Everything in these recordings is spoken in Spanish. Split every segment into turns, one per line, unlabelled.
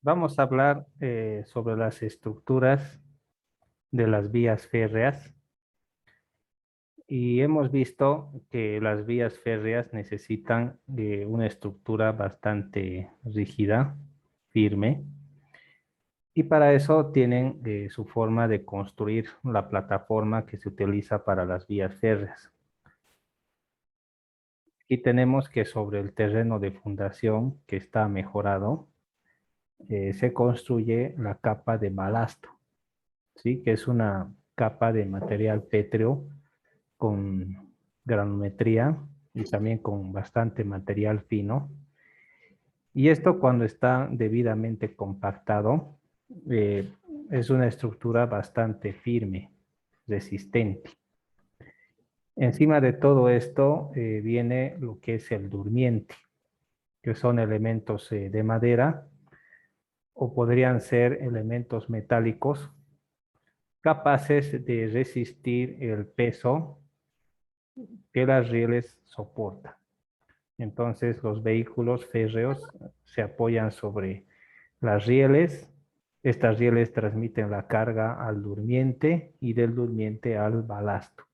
Vamos a hablar sobre las estructuras de las vías férreas y hemos visto que las vías férreas necesitan de una estructura bastante rígida, firme, y para eso tienen su forma de construir la plataforma que se utiliza para las vías férreas. Aquí tenemos que sobre el terreno de fundación que está mejorado, se construye la capa de balasto. ¿Sí? Que es una capa de material pétreo con granometría y también con bastante material fino. Y esto cuando está debidamente compactado, eh, es una estructura bastante firme, resistente. Encima de todo esto viene lo que es el durmiente, que son elementos de madera o podrían ser elementos metálicos capaces de resistir el peso que las rieles soportan. Entonces los vehículos férreos se apoyan sobre las rieles. Estas rieles transmiten la carga al durmiente y del durmiente al balasto.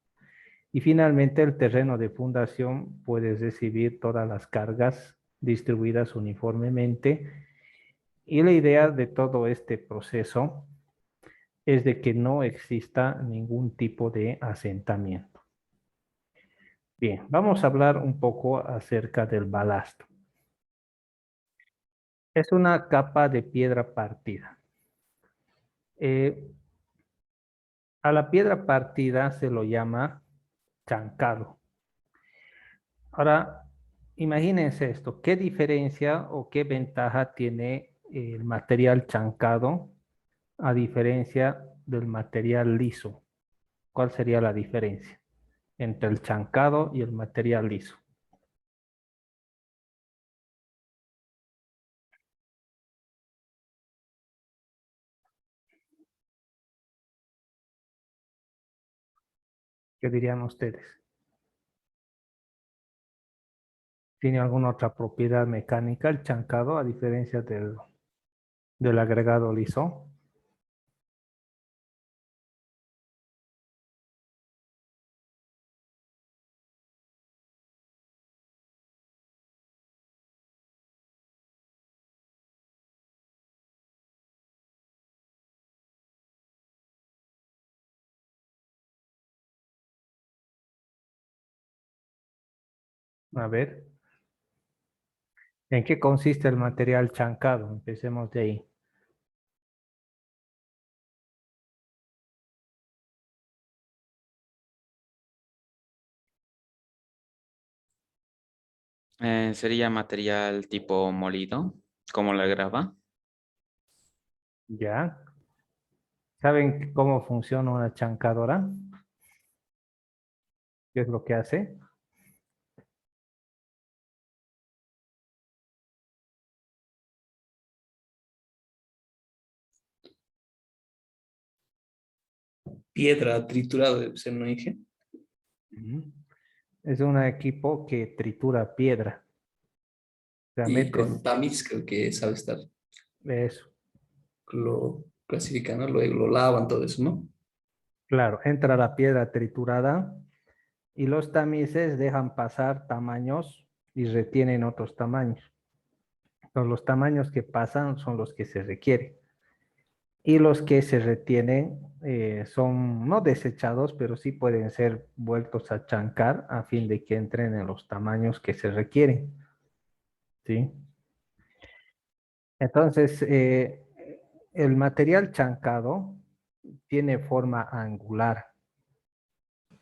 Y finalmente el terreno de fundación puede recibir todas las cargas distribuidas uniformemente. Y la idea de todo este proceso es de que no exista ningún tipo de asentamiento. Bien, vamos a hablar un poco acerca del balasto. Es una capa de piedra partida. Eh, a la piedra partida se lo llama chancado. Ahora, imagínense esto, ¿qué diferencia o qué ventaja tiene el material chancado a diferencia del material liso? ¿Cuál sería la diferencia entre el chancado y el material liso? ¿Qué dirían ustedes? ¿Tiene alguna otra propiedad mecánica el chancado a diferencia del agregado liso? A ver, ¿en qué consiste el material chancado? Empecemos de ahí.
Sería material tipo molido, como la grava.
¿Ya? ¿Saben cómo funciona una chancadora? ¿Qué es lo que hace?
Piedra triturada debe ser, ¿no dije?
Ujú. Es un equipo que tritura piedra.
Y
Realmente
con
es
tamiz creo que sabe estar,
eso.
lo clasifican, ¿no? Luego lo lavan, todo eso, ¿no?
Claro, entra la piedra triturada y los tamices dejan pasar tamaños y retienen otros tamaños. Entonces, los tamaños que pasan son los que se requieren. Y los que se retienen son no desechados, pero sí pueden ser vueltos a chancar a fin de que entren en los tamaños que se requieren. ¿Sí? Entonces, el material chancado tiene forma angular,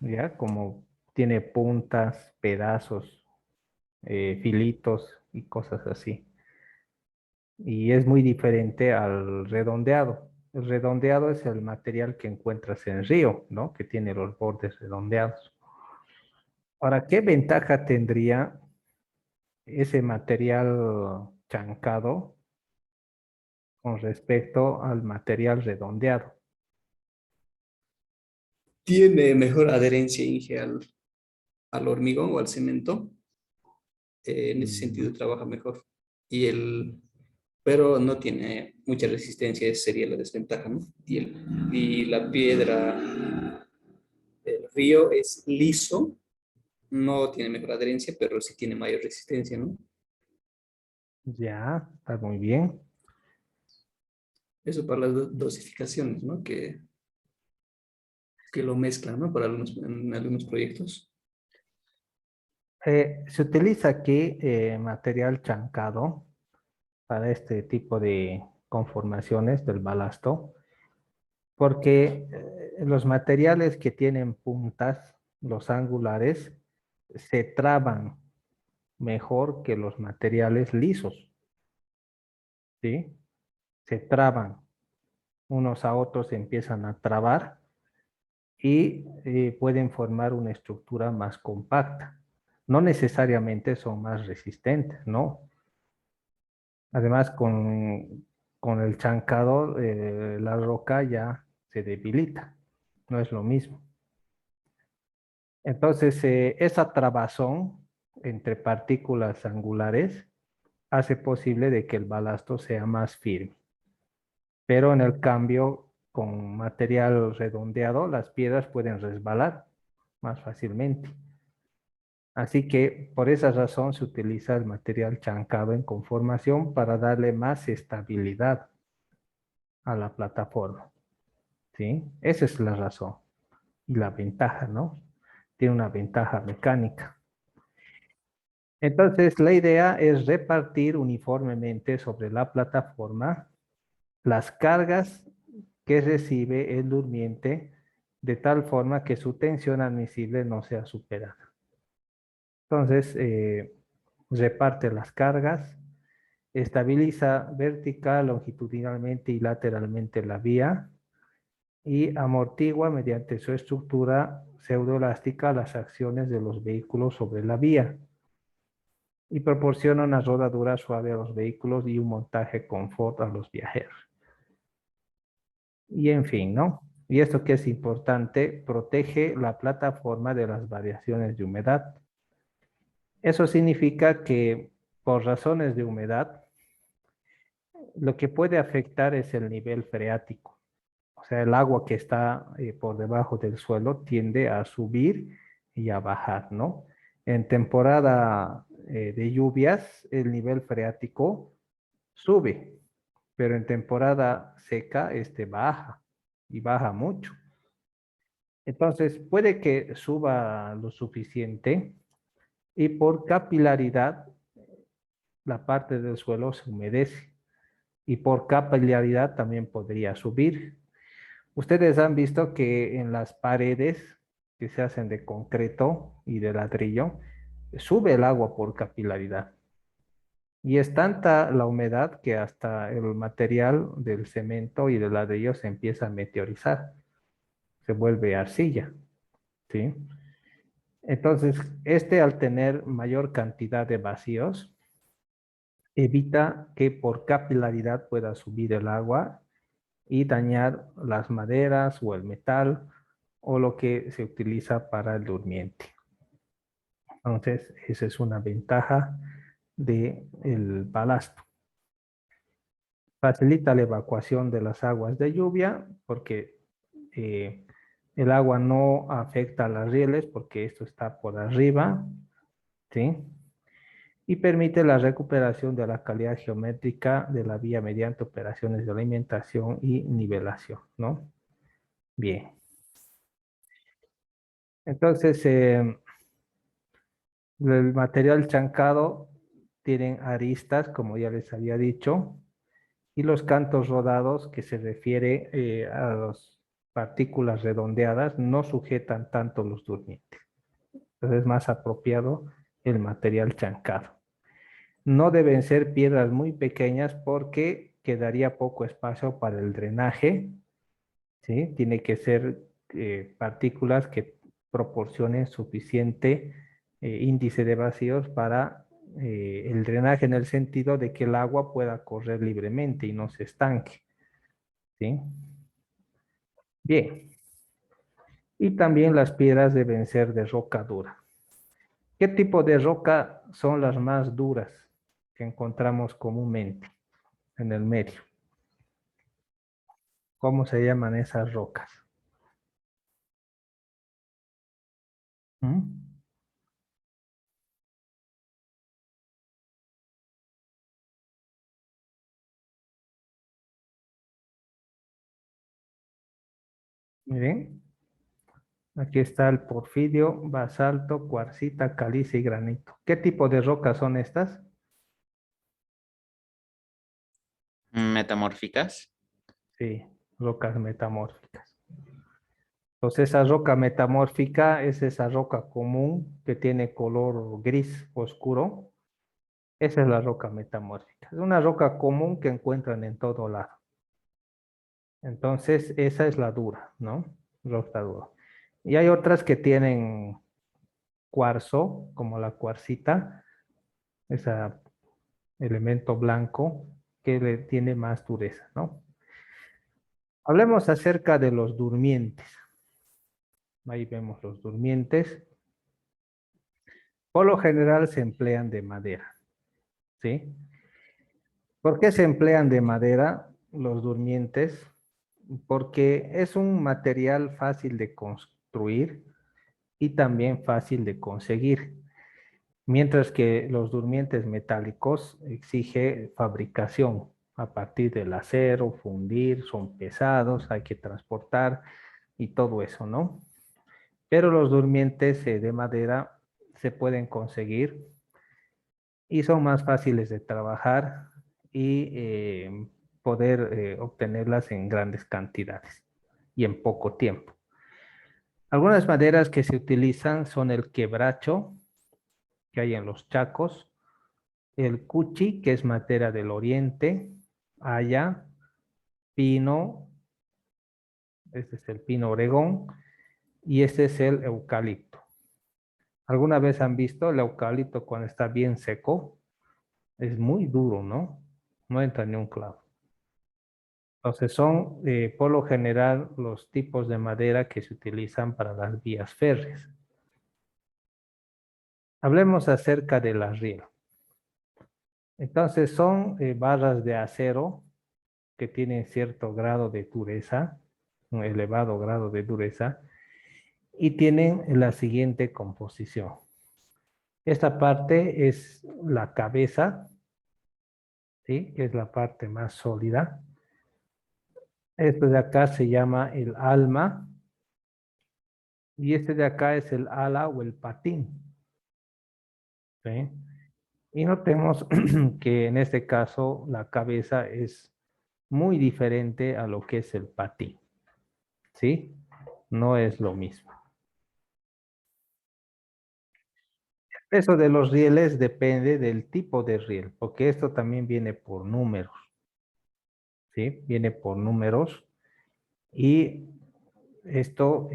¿ya? Como tiene puntas, pedazos, filitos y cosas así. Y es muy diferente al redondeado. El redondeado es el material que encuentras en el río, ¿no? Que tiene los bordes redondeados. Ahora, ¿qué ventaja tendría ese material chancado con respecto al material redondeado?
Tiene mejor adherencia, Inge, al hormigón o al cemento. En ese
Mm,
sentido trabaja mejor. Y pero no tiene mucha resistencia, esa sería la desventaja, ¿no? Y la piedra del río es liso, no tiene mejor adherencia, pero sí tiene mayor resistencia, ¿no?
Ya, está muy bien.
Eso para las dosificaciones, ¿no? Que lo mezclan, ¿no? Para en algunos proyectos.
Se utiliza aquí material chancado para este tipo de conformaciones del balasto, porque los materiales que tienen puntas, los angulares, se traban mejor que los materiales lisos, ¿sí? Se traban, unos a otros se empiezan a trabar y pueden formar una estructura más compacta. No necesariamente son más resistentes, ¿no? Además, con el chancado, la roca ya se debilita, no es lo mismo. Entonces, esa trabazón entre partículas angulares hace posible de que el balasto sea más firme. Pero en el cambio, con material redondeado, las piedras pueden resbalar más fácilmente. Así que por esa razón se utiliza el material chancado en conformación para darle más estabilidad a la plataforma. ¿Sí? Esa es la razón y la ventaja, ¿no? Tiene una ventaja mecánica. Entonces, la idea es repartir uniformemente sobre la plataforma las cargas que recibe el durmiente de tal forma que su tensión admisible no sea superada. Entonces, reparte las cargas, estabiliza vertical, longitudinalmente y lateralmente la vía y amortigua mediante su estructura pseudoelástica las acciones de los vehículos sobre la vía y proporciona una rodadura suave a los vehículos y un montaje confort a los viajeros. Y en fin, ¿no? Y esto que es importante, protege la plataforma de las variaciones de humedad. Eso significa que por razones de humedad, lo que puede afectar es el nivel freático. O sea, el agua que está por debajo del suelo tiende a subir y a bajar, ¿no? En temporada de lluvias, el nivel freático sube, pero en temporada seca, este baja y baja mucho. Entonces, puede que suba lo suficiente y por capilaridad la parte del suelo se humedece y por capilaridad también podría subir. Ustedes han visto que en las paredes que se hacen de concreto y de ladrillo, sube el agua por capilaridad. Y es tanta la humedad que hasta el material del cemento y del ladrillo se empieza a meteorizar, se vuelve arcilla, ¿sí? Entonces, al tener mayor cantidad de vacíos, evita que por capilaridad pueda subir el agua y dañar las maderas o el metal o lo que se utiliza para el durmiente. Entonces, esa es una ventaja del balasto. Facilita la evacuación de las aguas de lluvia porque el agua no afecta a las rieles porque esto está por arriba, ¿sí? Y permite la recuperación de la calidad geométrica de la vía mediante operaciones de alimentación y nivelación, ¿no? Bien. Entonces, el material chancado tienen aristas, como ya les había dicho, y los cantos rodados, que se refiere a las partículas redondeadas, no sujetan tanto los durmientes. Entonces es más apropiado el material chancado. No deben ser piedras muy pequeñas porque quedaría poco espacio para el drenaje, ¿sí? Tiene que ser partículas que proporcionen suficiente índice de vacíos para el drenaje en el sentido de que el agua pueda correr libremente y no se estanque, ¿sí? Bien. Y también las piedras deben ser de roca dura. ¿Qué tipo de roca son las más duras que encontramos comúnmente? en el medio. ¿Cómo se llaman esas rocas? ¿Mm? Miren, aquí está el porfirio, basalto, cuarcita, caliza y granito. ¿Qué tipo de rocas son estas?
Metamórficas.
Sí, rocas metamórficas. Entonces, esa roca metamórfica es esa roca común que tiene color gris oscuro. Esa es la roca metamórfica. Es una roca común que encuentran en todo lado. Entonces, esa es la dura, ¿no? Roca dura. Y hay otras que tienen cuarzo, como la cuarcita, ese elemento blanco que le tiene más dureza, ¿no? Hablemos acerca de los durmientes. Ahí vemos los durmientes. Por lo general se emplean de madera, ¿sí? ¿Por qué se emplean de madera los durmientes? Porque es un material fácil de construir y también fácil de conseguir. Mientras que los durmientes metálicos exige fabricación a partir del acero, fundir, son pesados, hay que transportar y todo eso, ¿no? Pero los durmientes de madera se pueden conseguir y son más fáciles de trabajar y poder obtenerlas en grandes cantidades y en poco tiempo. Algunas maderas que se utilizan son el quebracho, que hay en los Chacos, el cuchi, que es madera del oriente, haya, pino, este es el pino oregón, y este es el eucalipto. ¿Alguna vez han visto el eucalipto cuando está bien seco? Es muy duro, ¿no? No entra ni un clavo. Entonces son, por lo general, los tipos de madera que se utilizan para las vías férreas. Hablemos acerca de la riel. Entonces son barras de acero que tienen cierto grado de dureza, un elevado grado de dureza, y tienen la siguiente composición. Esta parte es la cabeza, ¿sí? Que es la parte más sólida. Esto de acá se llama el alma, y este de acá es el ala o el patín, ¿sí? Y notemos que en este caso la cabeza es muy diferente a lo que es el patín, ¿sí? No es lo mismo. Eso de los rieles depende del tipo de riel, porque esto también viene por números, ¿sí? Viene por números y esto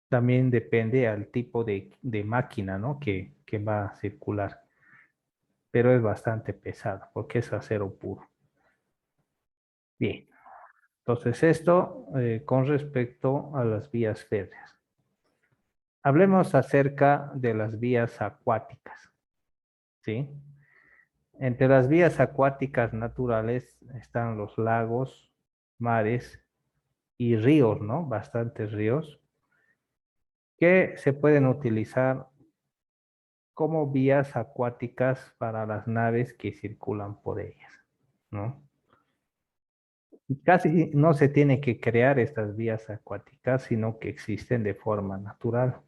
también depende al tipo de máquina, ¿no? Que va a circular, pero es bastante pesado porque es acero puro. Bien, entonces esto con respecto a las vías férreas. Hablemos acerca de las vías acuáticas, ¿sí? Entre las vías acuáticas naturales están los lagos, mares y ríos, ¿no? Bastantes ríos que se pueden utilizar como vías acuáticas para las naves que circulan por ellas, ¿no? Casi no se tiene que crear estas vías acuáticas, sino que existen de forma natural.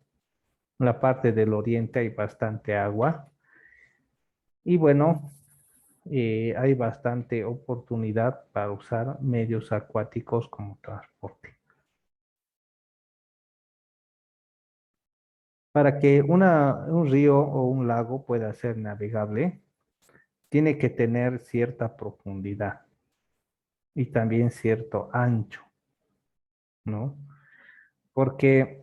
En la parte del oriente hay bastante agua y bueno, hay bastante oportunidad para usar medios acuáticos como transporte. Para que un río o un lago pueda ser navegable, tiene que tener cierta profundidad y también cierto ancho, ¿no? Porque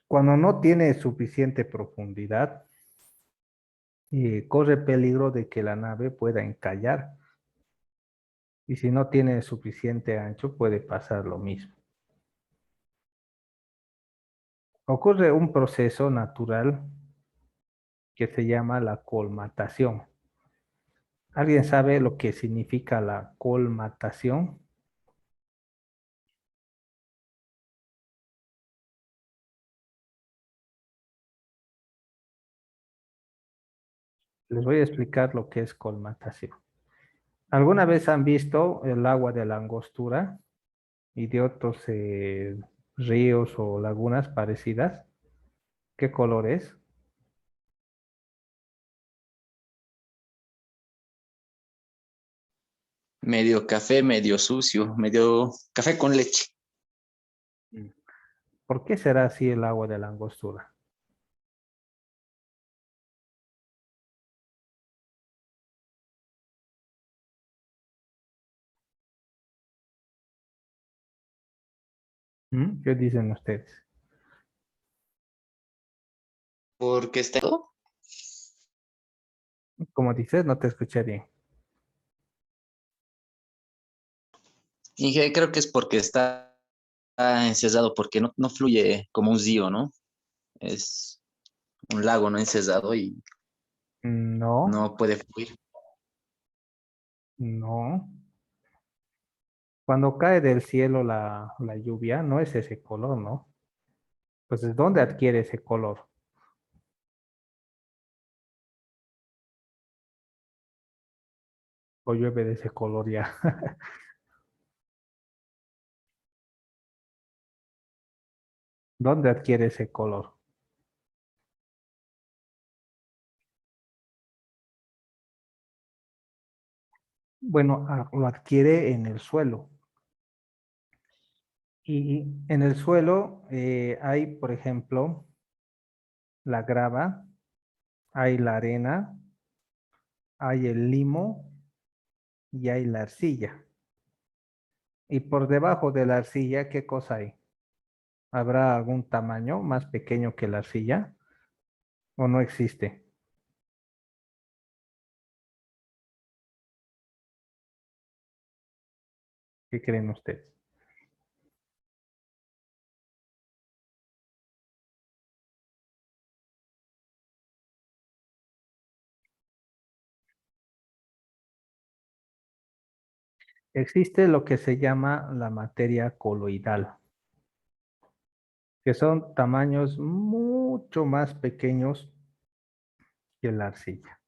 cuando no tiene suficiente profundidad, corre peligro de que la nave pueda encallar. Y si no tiene suficiente ancho, puede pasar lo mismo. Ocurre un proceso natural que se llama la colmatación. ¿Alguien sabe lo que significa la colmatación? Les voy a explicar lo que es colmatación. ¿Alguna vez han visto el agua de la Angostura y de otros ríos o lagunas parecidas? ¿Qué color es?
Medio café, medio sucio, medio café con leche.
Mm. ¿Por qué será así el agua de la Angostura? ¿Qué dicen ustedes?
Porque está...
Como dices, no te escuché bien.
Y creo que es porque está encesado, porque no fluye como un río, ¿no? Es un lago no encesado y
No,
no puede fluir.
no. Cuando cae del cielo la lluvia, no es ese color, ¿no? Entonces, ¿dónde adquiere ese color? O llueve de ese color ya. ¿Dónde adquiere ese color? Bueno, lo adquiere en el suelo. Y en el suelo hay, por ejemplo, la grava, hay la arena, hay el limo y hay la arcilla. Y por debajo de la arcilla, ¿qué cosa hay? ¿Habrá algún tamaño más pequeño que la arcilla? ¿O no existe? ¿Qué creen ustedes? Existe lo que se llama la materia coloidal, que son tamaños mucho más pequeños que la arcilla.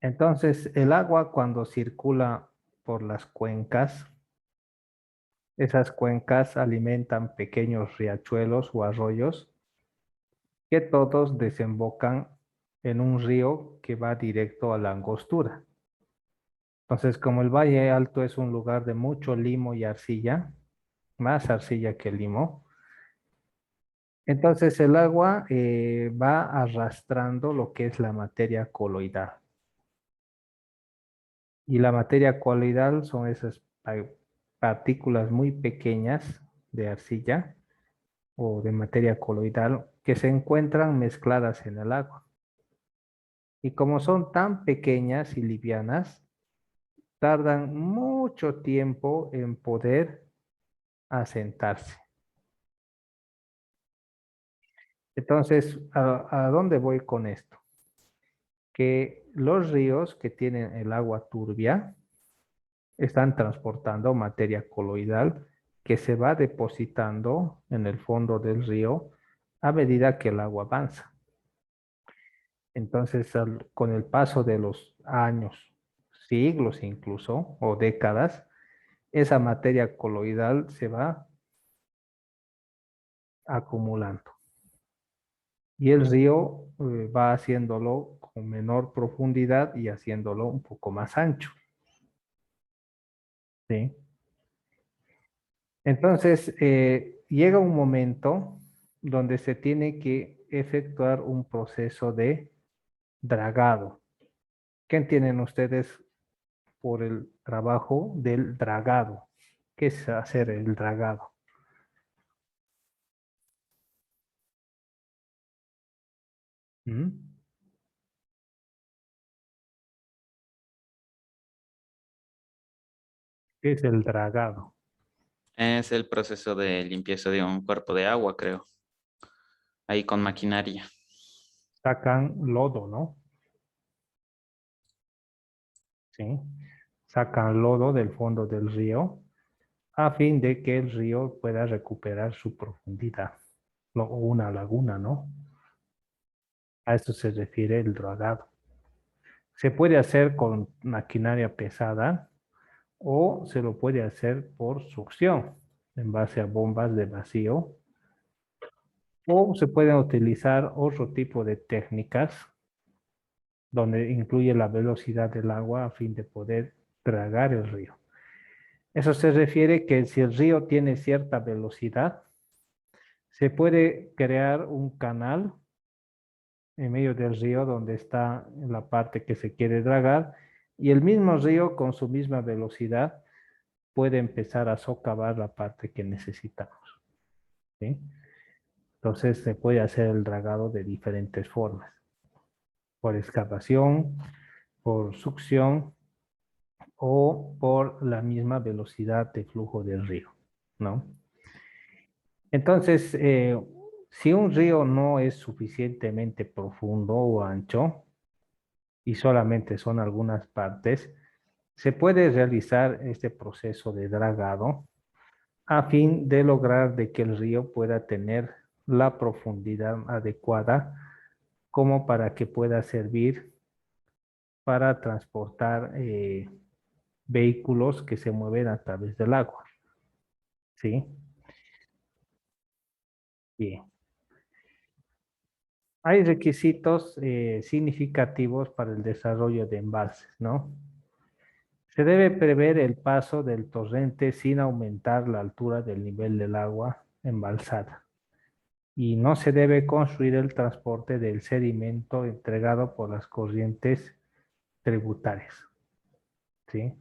Entonces, el agua cuando circula por las cuencas, esas cuencas alimentan pequeños riachuelos o arroyos que todos desembocan en un río que va directo a la Angostura. Entonces, como el Valle Alto es un lugar de mucho limo y arcilla, más arcilla que limo, entonces el agua va arrastrando lo que es la materia coloidal. Y la materia coloidal son esas partículas muy pequeñas de arcilla o de materia coloidal que se encuentran mezcladas en el agua. Y como son tan pequeñas y livianas, tardan mucho tiempo en poder asentarse. Entonces, ¿a dónde voy con esto? Que los ríos que tienen el agua turbia están transportando materia coloidal que se va depositando en el fondo del río a medida que el agua avanza. Entonces, con el paso de los años, siglos incluso, o décadas, esa materia coloidal se va acumulando. Y el río va haciéndolo con menor profundidad y haciéndolo un poco más ancho. ¿Sí? Entonces, llega un momento donde se tiene que efectuar un proceso de dragado. ¿Qué entienden ustedes por el trabajo del dragado? ¿Qué es hacer el dragado? ¿Mm? ¿Qué es el dragado?
Es el proceso de limpieza de un cuerpo de agua, creo. Ahí con maquinaria.
Sacan lodo, ¿no? ¿sí? Sacan lodo del fondo del río a fin de que el río pueda recuperar su profundidad, o una laguna, ¿no? A esto se refiere el dragado. Se puede hacer con maquinaria pesada o se lo puede hacer por succión en base a bombas de vacío, o se pueden utilizar otro tipo de técnicas donde incluye la velocidad del agua a fin de poder dragar el río. Eso se refiere que si el río tiene cierta velocidad, se puede crear un canal en medio del río donde está la parte que se quiere dragar y el mismo río con su misma velocidad puede empezar a socavar la parte que necesitamos, ¿sí? Entonces se puede hacer el dragado de diferentes formas, por excavación, por succión o por la misma velocidad de flujo del río, ¿no? Entonces, si un río no es suficientemente profundo o ancho y solamente son algunas partes, se puede realizar este proceso de dragado a fin de lograr de que el río pueda tener la profundidad adecuada como para que pueda servir para transportar vehículos que se mueven a través del agua. ¿Sí? Bien. Hay requisitos significativos para el desarrollo de embalses, ¿no? Se debe prever el paso del torrente sin aumentar la altura del nivel del agua embalsada. Y no se debe construir el transporte del sedimento entregado por las corrientes tributarias, ¿sí?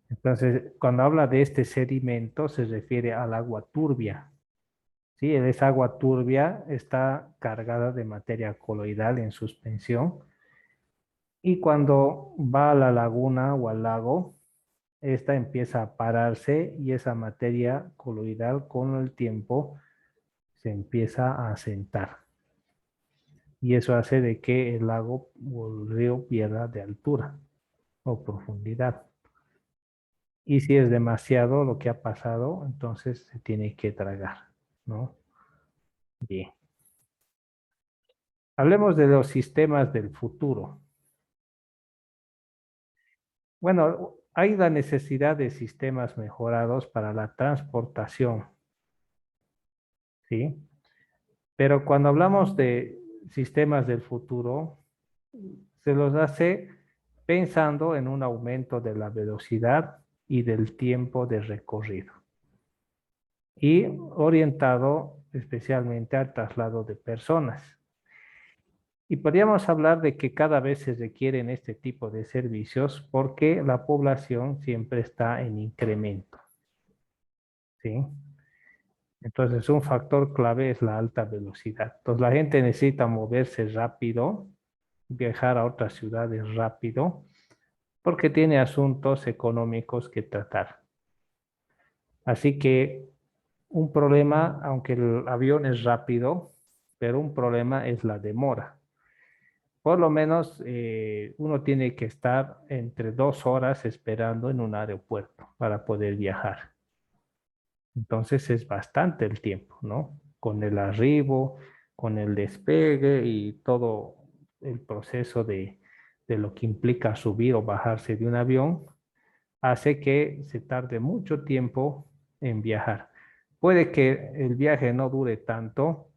Entonces, cuando habla de este sedimento, se refiere al agua turbia, ¿sí? Esa agua turbia está cargada de materia coloidal en suspensión y cuando va a la laguna o al lago, esta empieza a pararse y esa materia coloidal con el tiempo se empieza a asentar. Y eso hace de que el lago o el río pierda de altura o profundidad. Y si es demasiado lo que ha pasado, entonces se tiene que tragar, ¿no? Bien. Hablemos de los sistemas del futuro. Bueno, hay la necesidad de sistemas mejorados para la transportación, ¿sí? Pero cuando hablamos de sistemas del futuro, se los hace pensando en un aumento de la velocidad y del tiempo de recorrido y orientado especialmente al traslado de personas. Y podríamos hablar de que cada vez se requieren este tipo de servicios porque la población siempre está en incremento, ¿sí? Entonces, un factor clave es la alta velocidad. Entonces, la gente necesita moverse rápido, viajar a otras ciudades rápido, porque tiene asuntos económicos que tratar. Así que un problema, aunque el avión es rápido, pero un problema es la demora. Por lo menos uno tiene que estar entre 2 horas esperando en un aeropuerto para poder viajar. Entonces es bastante el tiempo, ¿no? Con el arribo, con el despegue y todo el proceso de lo que implica subir o bajarse de un avión, hace que se tarde mucho tiempo en viajar. Puede que el viaje no dure tanto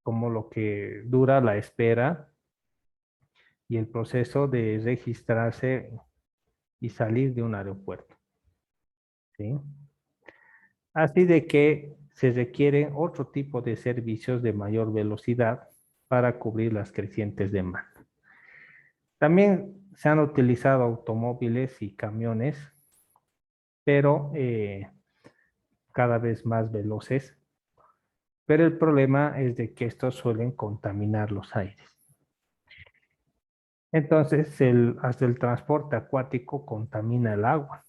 como lo que dura la espera y el proceso de registrarse y salir de un aeropuerto, ¿sí? Así de que se requieren otro tipo de servicios de mayor velocidad para cubrir las crecientes demandas. También se han utilizado automóviles y camiones, pero cada vez más veloces. Pero el problema es de que estos suelen contaminar los aires. Entonces, hasta el transporte acuático contamina el agua.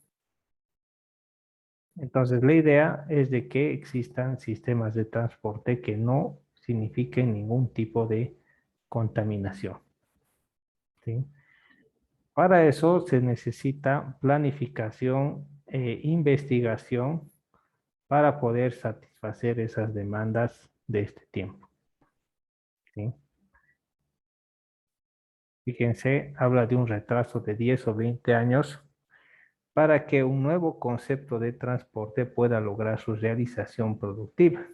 Entonces, la idea es de que existan sistemas de transporte que no signifiquen ningún tipo de contaminación, ¿sí? Para eso se necesita planificación e investigación para poder satisfacer esas demandas de este tiempo. ¿Sí? Fíjense, habla de un retraso de 10 o 20 años para que un nuevo concepto de transporte pueda lograr su realización productiva.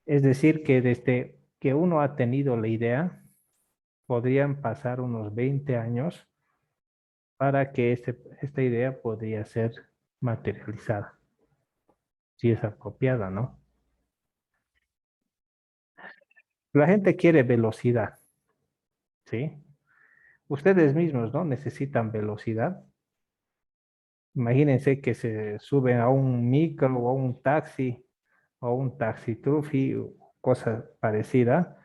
Es decir, que desde que uno ha tenido la idea, podrían pasar unos 20 años para que esta idea podría ser materializada, si es apropiada, ¿no? La gente quiere velocidad, ¿sí? Ustedes mismos, ¿no? Necesitan velocidad. Imagínense que se suben a un micro o a un taxi o un taxi trufi o cosa parecida,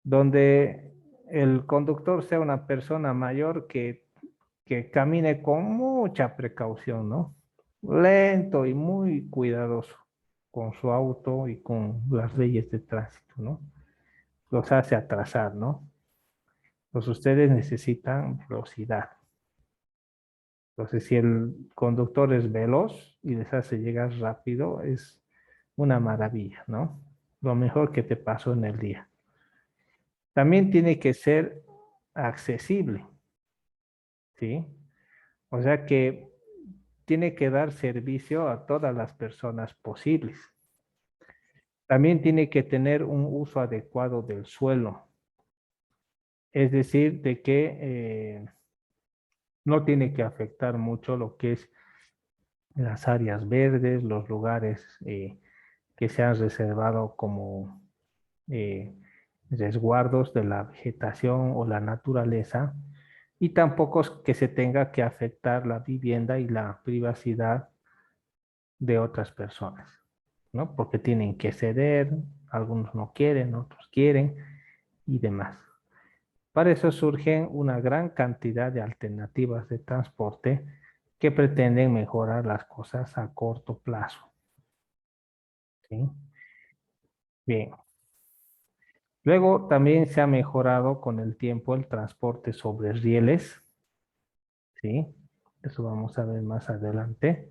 donde el conductor sea una persona mayor que camine con mucha precaución, ¿no? Lento y muy cuidadoso con su auto y con las leyes de tránsito, ¿no? Los hace atrasar, ¿no? Pues ustedes necesitan velocidad. Entonces, si el conductor es veloz y les hace llegar rápido, es una maravilla, ¿no? Lo mejor que te pasó en el día. También tiene que ser accesible, ¿sí? O sea que tiene que dar servicio a todas las personas posibles. También tiene que tener un uso adecuado del suelo. Es decir, de que no tiene que afectar mucho lo que es las áreas verdes, los lugares que se han reservado como eh, resguardos de la vegetación o la naturaleza, y tampoco es que se tenga que afectar la vivienda y la privacidad de otras personas, ¿no? Porque tienen que ceder, algunos no quieren, otros quieren y demás. Para eso surgen una gran cantidad de alternativas de transporte que pretenden mejorar las cosas a corto plazo. ¿Sí? Bien. Luego también se ha mejorado con el tiempo el transporte sobre rieles. ¿Sí? Eso vamos a ver más adelante.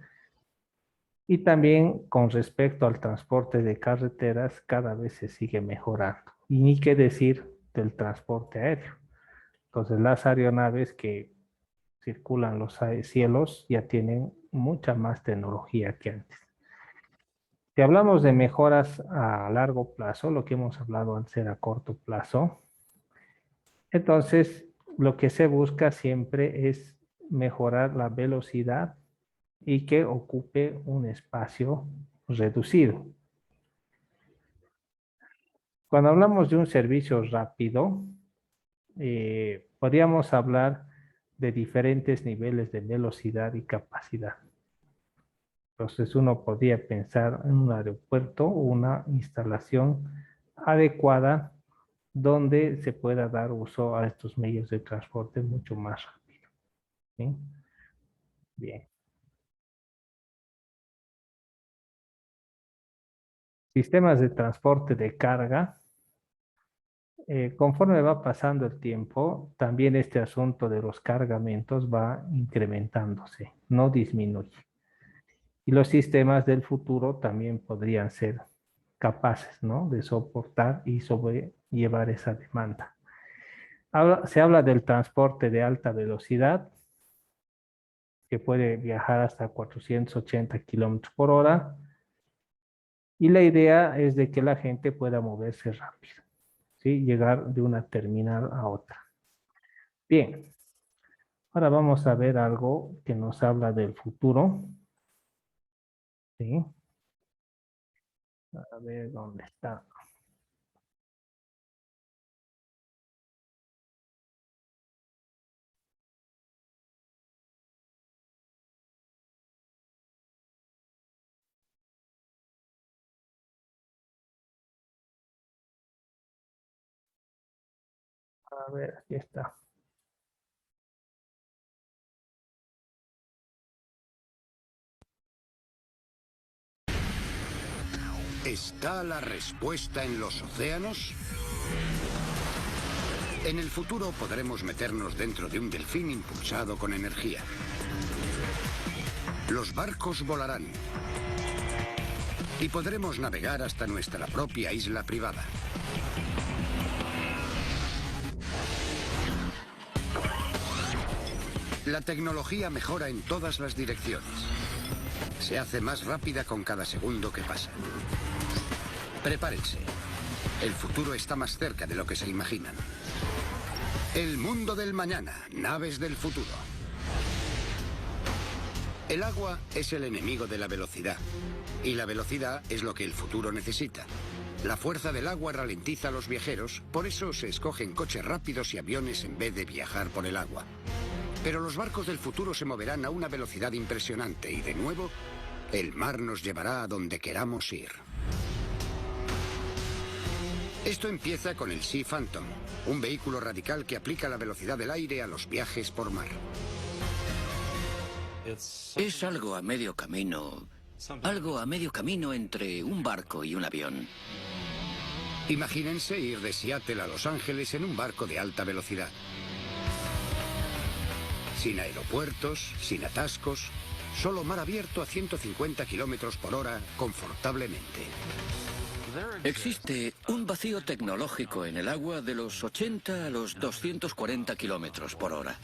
Y también con respecto al transporte de carreteras, cada vez se sigue mejorando. Y ni qué decir del transporte aéreo. Entonces, las aeronaves que circulan los cielos ya tienen mucha más tecnología que antes. Si hablamos de mejoras a largo plazo, lo que hemos hablado antes era a corto plazo, entonces lo que se busca siempre es mejorar la velocidad y que ocupe un espacio reducido. Cuando hablamos de un servicio rápido, podríamos hablar de diferentes niveles de velocidad y capacidad. Entonces uno podría pensar en un aeropuerto o una instalación adecuada donde se pueda dar uso a estos medios de transporte mucho más rápido. ¿Sí? Bien. Sistemas de transporte de carga. Conforme va pasando el tiempo, también este asunto de los cargamentos va incrementándose, no disminuye. Y los sistemas del futuro también podrían ser capaces, ¿no?, de soportar y sobrellevar esa demanda. Se habla del transporte de alta velocidad, que puede viajar hasta 480 kilómetros por hora, y la idea es de que la gente pueda moverse rápido, ¿sí? Llegar de una terminal a otra. Bien, ahora vamos a ver algo que nos habla del futuro, ¿sí? A ver dónde está. A ver, aquí está.
¿Está la respuesta en los océanos? En el futuro podremos meternos dentro de un delfín impulsado con energía. Los barcos volarán. Y podremos navegar hasta nuestra propia isla privada. La tecnología mejora en todas las direcciones. Se hace más rápida con cada segundo que pasa. Prepárense. El futuro está más cerca de lo que se imaginan. El mundo del mañana, naves del futuro. El agua es el enemigo de la velocidad. Y la velocidad es lo que el futuro necesita. La fuerza del agua ralentiza a los viajeros, por eso se escogen coches rápidos y aviones en vez de viajar por el agua. Pero los barcos del futuro se moverán a una velocidad impresionante y, de nuevo, el mar nos llevará a donde queramos ir. Esto empieza con el Sea Phantom, un vehículo radical que aplica la velocidad del aire a los viajes por mar.
Es algo a medio camino entre un barco y un avión.
Imagínense ir de Seattle a Los Ángeles en un barco de alta velocidad. Sin aeropuertos, sin atascos, solo mar abierto a 150 kilómetros por hora confortablemente.
Existe un vacío tecnológico en el agua de los 80 a los 240 kilómetros por hora.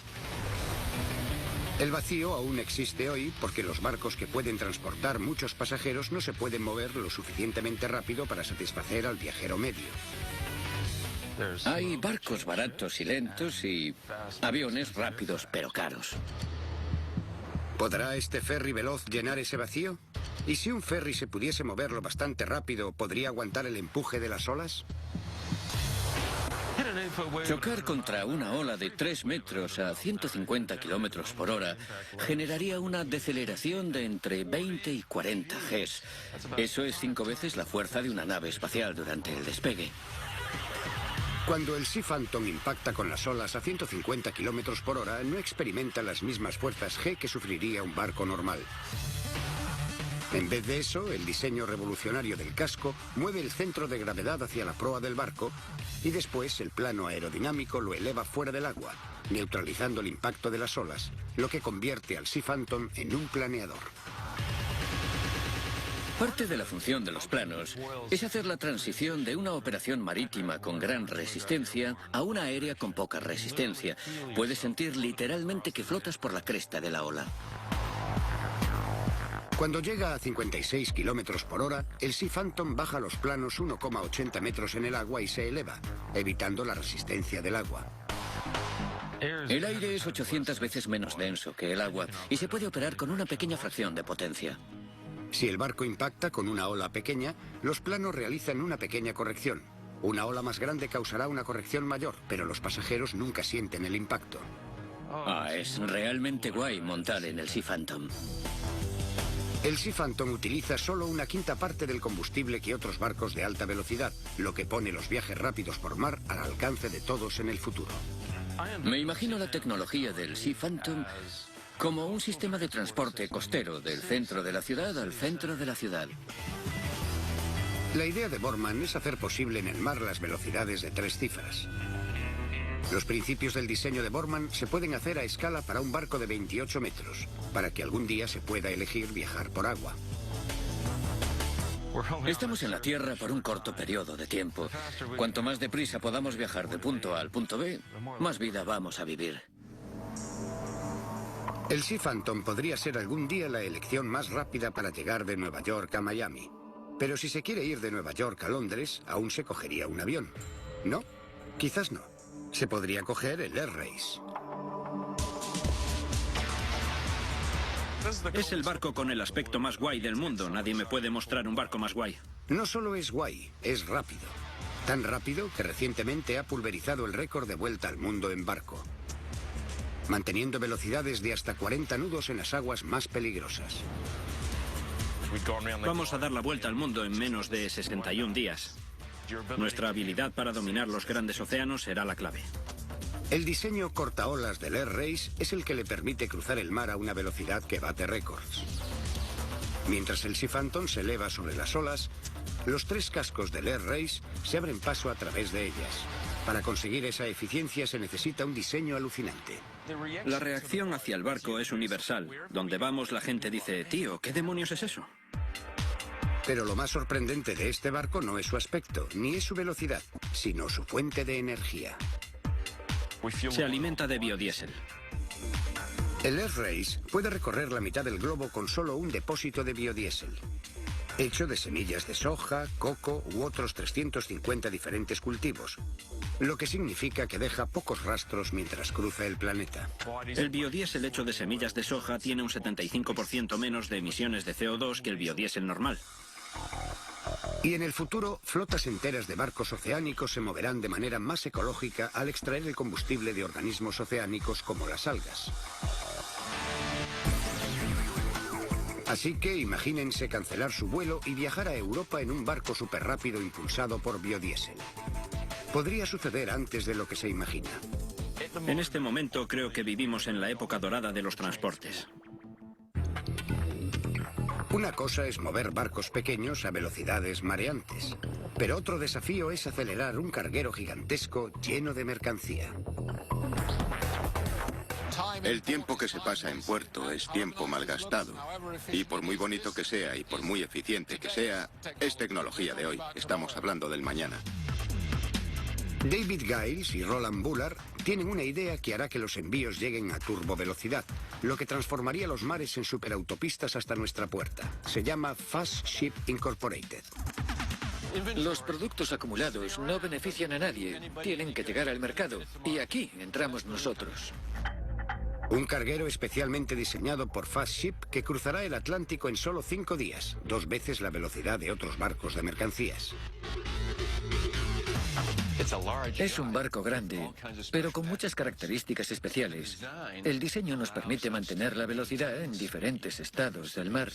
El vacío aún existe hoy porque los barcos que pueden transportar muchos pasajeros no se pueden mover lo suficientemente rápido para satisfacer al viajero medio.
Hay barcos baratos y lentos y aviones rápidos pero caros.
¿Podrá este ferry veloz llenar ese vacío? ¿Y si un ferry se pudiese mover lo bastante rápido, podría aguantar el empuje de las olas?
Chocar contra una ola de 3 metros a 150 kilómetros por hora generaría una deceleración de entre 20 y 40 Gs. Eso es 5 veces la fuerza de una nave espacial durante el despegue.
Cuando el Sea Phantom impacta con las olas a 150 kilómetros por hora, no experimenta las mismas fuerzas G que sufriría un barco normal. En vez de eso, el diseño revolucionario del casco mueve el centro de gravedad hacia la proa del barco y después el plano aerodinámico lo eleva fuera del agua, neutralizando el impacto de las olas, lo que convierte al Sea Phantom en un planeador.
Parte de la función de los planos es hacer la transición de una operación marítima con gran resistencia a una aérea con poca resistencia. Puedes sentir literalmente que flotas por la cresta de la ola.
Cuando llega a 56 kilómetros por hora, el Sea Phantom baja los planos 1,80 metros en el agua y se eleva, evitando la resistencia del agua.
El aire es 800 veces menos denso que el agua y se puede operar con una pequeña fracción de potencia.
Si el barco impacta con una ola pequeña, los planos realizan una pequeña corrección. Una ola más grande causará una corrección mayor, pero los pasajeros nunca sienten el impacto.
Es realmente guay montar en el Sea Phantom.
El Sea Phantom utiliza solo una quinta parte del combustible que otros barcos de alta velocidad, lo que pone los viajes rápidos por mar al alcance de todos en el futuro.
Me imagino la tecnología del Sea Phantom como un sistema de transporte costero del centro de la ciudad al centro de la ciudad.
La idea de Borman es hacer posible en el mar las velocidades de 3 cifras. Los principios del diseño de Borman se pueden hacer a escala para un barco de 28 metros, para que algún día se pueda elegir viajar por agua.
Estamos en la Tierra por un corto periodo de tiempo. Cuanto más deprisa podamos viajar de punto A al punto B, más vida vamos a vivir.
El Sea Phantom podría ser algún día la elección más rápida para llegar de Nueva York a Miami. Pero si se quiere ir de Nueva York a Londres, aún se cogería un avión. ¿No? Quizás no. Se podría coger el Air Race.
Es el barco con el aspecto más guay del mundo. Nadie me puede mostrar un barco más guay.
No solo es guay, es rápido. Tan rápido que recientemente ha pulverizado el récord de vuelta al mundo en barco, manteniendo velocidades de hasta 40 nudos en las aguas más peligrosas.
Vamos a dar la vuelta al mundo en menos de 61 días. Nuestra habilidad para dominar los grandes océanos será la clave.
El diseño cortaolas del Air Race es el que le permite cruzar el mar a una velocidad que bate récords. Mientras el Sea Phantom se eleva sobre las olas, los 3 cascos del Air Race se abren paso a través de ellas, Para conseguir esa eficiencia se necesita un diseño alucinante.
La reacción hacia el barco es universal. Donde vamos la gente dice, tío, ¿qué demonios es eso?
Pero lo más sorprendente de este barco no es su aspecto, ni es su velocidad, sino su fuente de energía.
Se alimenta de biodiesel.
El S-Race puede recorrer la mitad del globo con solo un depósito de biodiesel, hecho de semillas de soja, coco u otros 350 diferentes cultivos, lo que significa que deja pocos rastros mientras cruza el planeta.
El biodiesel hecho de semillas de soja tiene un 75% menos de emisiones de CO2 que el biodiesel normal.
Y en el futuro, flotas enteras de barcos oceánicos se moverán de manera más ecológica al extraer el combustible de organismos oceánicos como las algas. Así que imagínense cancelar su vuelo y viajar a Europa en un barco superrápido impulsado por biodiesel. Podría suceder antes de lo que se imagina.
En este momento creo que vivimos en la época dorada de los transportes.
Una cosa es mover barcos pequeños a velocidades mareantes, pero otro desafío es acelerar un carguero gigantesco lleno de mercancía.
El tiempo que se pasa en puerto es tiempo malgastado. Y por muy bonito que sea y por muy eficiente que sea, es tecnología de hoy. Estamos hablando del mañana.
David Giles y Roland Bullard tienen una idea que hará que los envíos lleguen a turbovelocidad, lo que transformaría los mares en superautopistas hasta nuestra puerta. Se llama Fast Ship Incorporated.
Los productos acumulados no benefician a nadie, tienen que llegar al mercado, y aquí entramos nosotros.
Un carguero especialmente diseñado por Fast Ship que cruzará el Atlántico en solo 5 días, 2 veces la velocidad de otros barcos de mercancías.
Es un barco grande, pero con muchas características especiales. El diseño nos permite mantener la velocidad en diferentes estados del mar.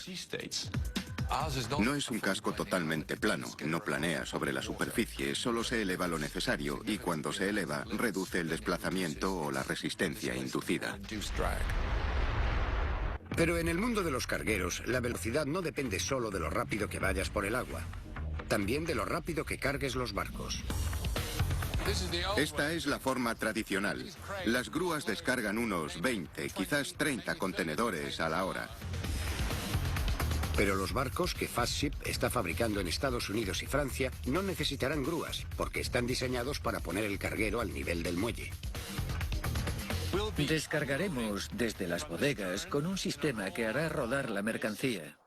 No es un casco totalmente plano, no planea sobre la superficie, solo se eleva lo necesario y cuando se eleva reduce el desplazamiento o la resistencia inducida.
Pero en el mundo de los cargueros, la velocidad no depende solo de lo rápido que vayas por el agua, también de lo rápido que cargues los barcos.
Esta es la forma tradicional. Las grúas descargan unos 20, quizás 30 contenedores a la hora.
Pero los barcos que Fast Ship está fabricando en Estados Unidos y Francia no necesitarán grúas, porque están diseñados para poner el carguero al nivel del muelle.
Descargaremos desde las bodegas con un sistema que hará rodar la mercancía.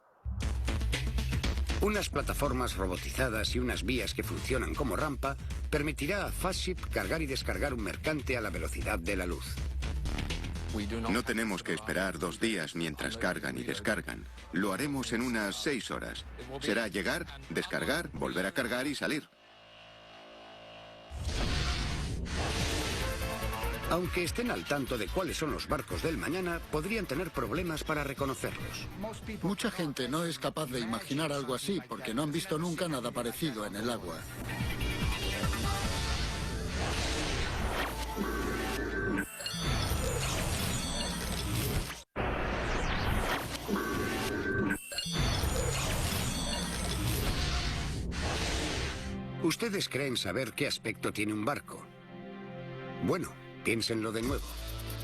Unas plataformas robotizadas y unas vías que funcionan como rampa permitirá a Fast Ship cargar y descargar un mercante a la velocidad de la luz.
No tenemos que esperar 2 días mientras cargan y descargan. Lo haremos en unas 6 horas. Será llegar, descargar, volver a cargar y salir.
Aunque estén al tanto de cuáles son los barcos del mañana, podrían tener problemas para reconocerlos.
Mucha gente no es capaz de imaginar algo así porque no han visto nunca nada parecido en el agua.
¿Ustedes creen saber qué aspecto tiene un barco? Bueno, piénsenlo de nuevo.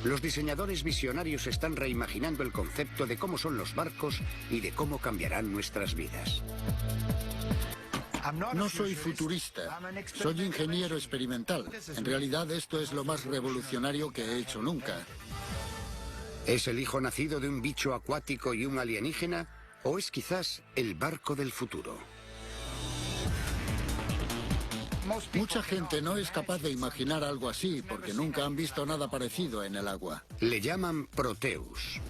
Los diseñadores visionarios están reimaginando el concepto de cómo son los barcos y de cómo cambiarán nuestras vidas.
No soy futurista, soy ingeniero experimental. En realidad esto es lo más revolucionario que he hecho nunca.
¿Es el hijo nacido de un bicho acuático y un alienígena? ¿O es quizás el barco del futuro?
Mucha gente no es capaz de imaginar algo así porque nunca han visto nada parecido en el agua.
Le llaman Proteus.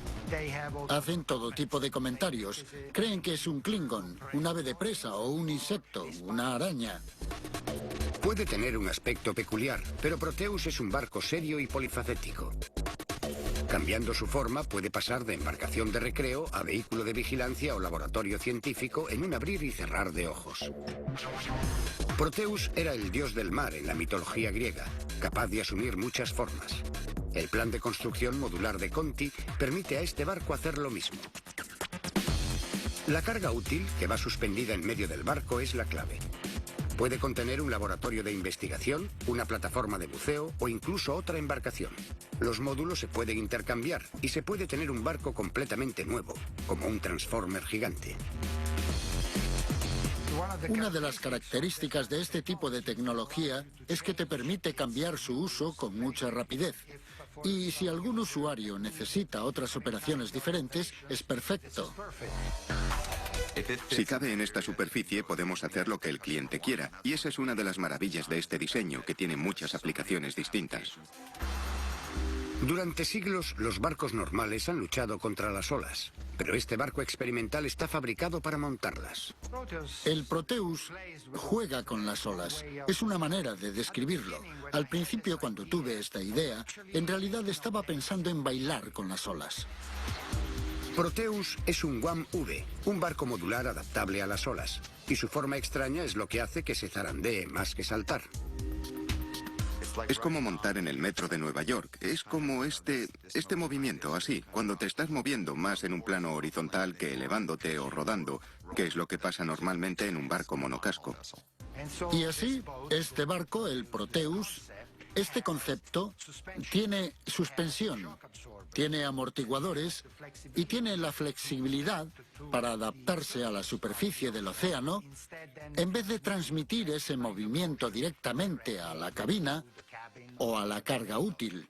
Hacen todo tipo de comentarios. Creen que es un Klingon, un ave de presa o un insecto, una araña.
Puede tener un aspecto peculiar, pero Proteus es un barco serio y polifacético. Cambiando su forma, puede pasar de embarcación de recreo a vehículo de vigilancia o laboratorio científico en un abrir y cerrar de ojos. Proteus era el dios del mar en la mitología griega, capaz de asumir muchas formas. El plan de construcción modular de Conti permite a este barco hacer lo mismo. La carga útil, que va suspendida en medio del barco, es la clave. Puede contener un laboratorio de investigación, una plataforma de buceo o incluso otra embarcación. Los módulos se pueden intercambiar y se puede tener un barco completamente nuevo, como un transformer gigante.
Una de las características de este tipo de tecnología es que te permite cambiar su uso con mucha rapidez. Y si algún usuario necesita otras operaciones diferentes, es perfecto.
Si cabe en esta superficie, podemos hacer lo que el cliente quiera. Y esa es una de las maravillas de este diseño, que tiene muchas aplicaciones distintas.
Durante siglos, los barcos normales han luchado contra las olas, pero este barco experimental está fabricado para montarlas.
El Proteus juega con las olas. Es una manera de describirlo. Al principio, cuando tuve esta idea, en realidad estaba pensando en bailar con las olas.
Proteus es un WAM-V, un barco modular adaptable a las olas, y su forma extraña es lo que hace que se zarandee más que saltar.
Es como montar en el metro de Nueva York. Es como este movimiento, así, cuando te estás moviendo más en un plano horizontal que elevándote o rodando, que es lo que pasa normalmente en un barco monocasco.
Y así, este barco, el Proteus, este concepto tiene suspensión, tiene amortiguadores y tiene la flexibilidad para adaptarse a la superficie del océano en vez de transmitir ese movimiento directamente a la cabina o a la carga útil.